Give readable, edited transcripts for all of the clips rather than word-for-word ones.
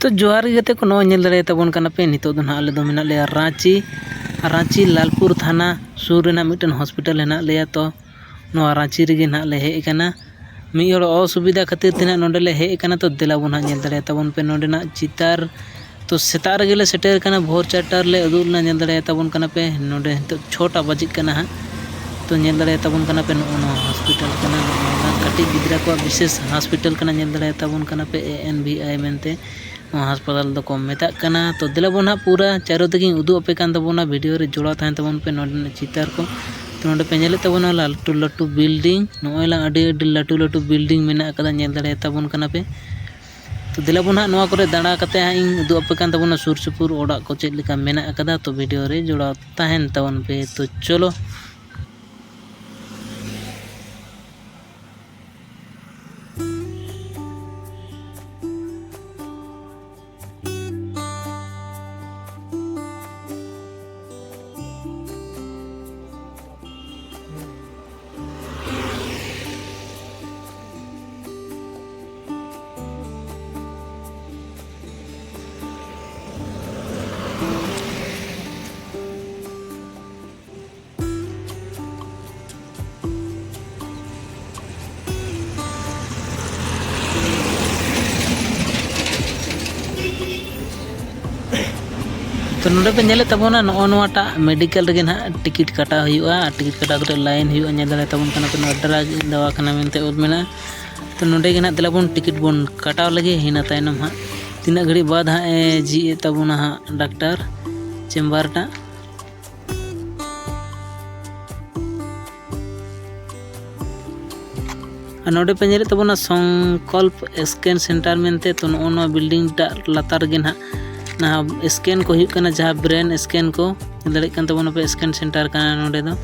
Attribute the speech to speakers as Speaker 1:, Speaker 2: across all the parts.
Speaker 1: तो जोहार गते को नो नेल दरे तबन कना पे नितो दो ना आले दो मेना ले रांची लालपुर थाना सुर रेना मिटन हॉस्पिटल हेना ले तो नो रांची रेगे ना ले हे कना मी हर असुविधा खातिर तिना नोंडे ले हे कना तो देला बन नेल दरे तबन पे नोंडे ना चितार तो सेता रेगे ले सेटर कना भोर 4 ले उदुल ना नेल दरे तबन कना पे नोंडे तो 6टा बजिक कना हा तो नेल दरे तबन कना पे नो हॉस्पिटल कना कटी गिद्रा को विशेष हॉस्पिटल कना नेल दरे तबन कना पे ANVI मेनते अस्पताल दो को मेता कना तो दिला बोना पूरा चारों तक उदू अपे कान तबोना वीडियो रे जोड़ा तहन तबन पे नोडे चितार को तो नोडे पे नेले तबोना लाटू लाटू बिल्डिंग नोयला अडी लाटू लाटू बिल्डिंग मेना कदा नेल दरे तबन कना पे तो दिला बोना नोआ करे दाड़ा कते इन उदू अपे कान तबोना सुर सुपुर ओडा को चेक लेका मेना कदा तो वीडियो रे जोड़ा तहन तबन पे तो चलो तो नोडे पे नेले तबोना नो नोटा मेडिकल रेगे ना टिकट काटा हुआ टिकट काटा करे लाइन हुआ नेल दरे तबन कना पे नोडरा दवा खाना मेनते उद मेना तो नोडे के ना दिला बोन टिकट बोन काटाव लगे हिना तायनम हा तीना घड़ी बाद हा जी तबोना हा डॉक्टर चेम्बर टा नोडे पे नेले तबोना संकल्प स्कैन सेंटर मेनते तो नो बिल्डिंग टा लातार गे ना ना स्कैन को हुई जहाँ ब्रेन स्कैन को दड़े तबन पे स्कैन सेंटर का नोडे दो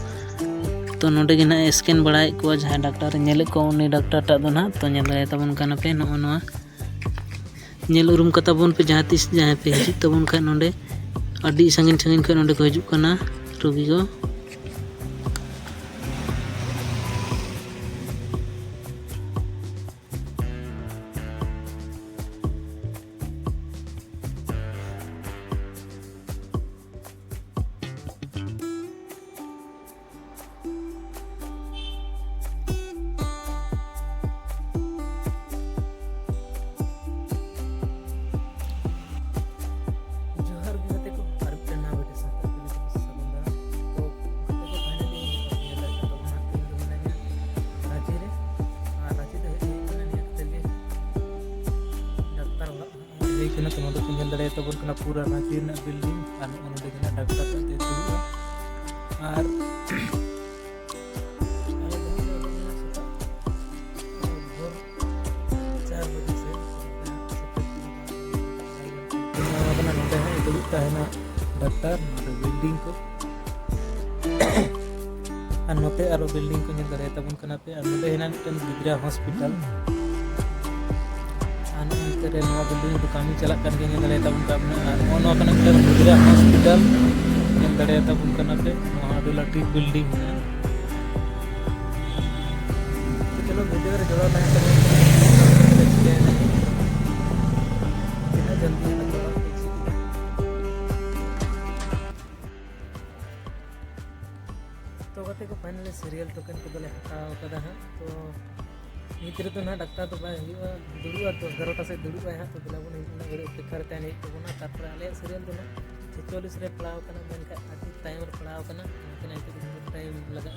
Speaker 1: तो नोडे गे ना स्कैन बड़ाए को जहाँ डॉक्टर नेले को उनी डॉक्टर टा दो ना तो नेल दड़े तबन काना पे नो नेल उरुम का तबन पे जहाँ तीस जहाँ पे हिजू तबन खा नोडे अडी संगीन संगीन खा नोडे को हिजू कना रोगी को तो नोडे पे नेल दड़े तबन कना पूरा रांची ना बिल्डिंग और नोडे के ना डॉक्टर ते दुआ और भोर 4 बजे से नोडे है दुता है ना डॉक्टर बिल्डिंग को और नोते आरो बिल्डिंग को नेल दड़े तबन कना पे और नोडे है ना गिद्रा हॉस्पिटल तेरे नवा बिल्डिंग को कामी चला कर के नेल दड़े तबन का नवा कना गिद्रा हॉस्पिटल नेल दड़े तबन कना पे वहां दो लाटी बिल्डिंग है तो चलो वीडियो रे जोड़ा लाइन कर इतना जल्दी ना जोड़ा तो गते को फाइनली सीरियल टोकन को दले हटाव कदा है तो नीचे तो ना डॉक्टर तो बाय हुआ दुड़ुआ तो 11टा से दुड़ुआ है तो दिला बोन इतना घड़ी अपेक्षा रे ताने तो बोना तापर आले सीरियल तो ना 46 रे पड़ाव कना मेनका अति टाइम रे पड़ाव कना इतना टाइम लगा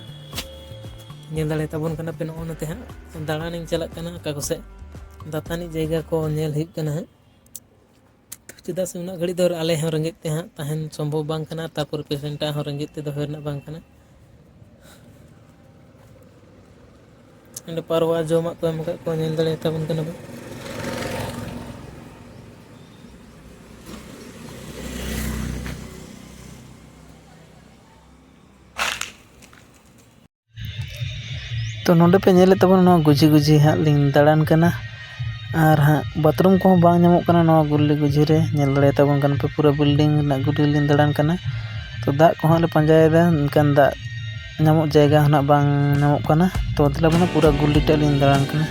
Speaker 1: नेल दड़े तबन कना पे नो नते हां दाड़ानी चला कना का को से दातानी जगह को नेल हिक कना है चिदा से उना घड़ी दर आले हम रंगे ते हां तहन संभव बांग कना तापर पेशेंट हां रंगे ते दो हेरना बांग कना एंड पारवा जोमा को एम को नेल दड़े तबन कना तो नोडे पे नेले तबन गुजी गुजी हाँ लिंग दाड़ान कना और हाँ बाथरूम को बांग नामोग कना नवा गुल्ली गुजी रे नेल दड़े तबन कना पे पूरा बिल्डिंग ना गुल्ली लिंग दाड़ान कना तो दाग को हाँ ले पंजायदा इनकान दाग नामोग जायगा हाँ बांग नामोग कना तो मतलब पूरा गुल्ली टा लिंग दाड़ान कना।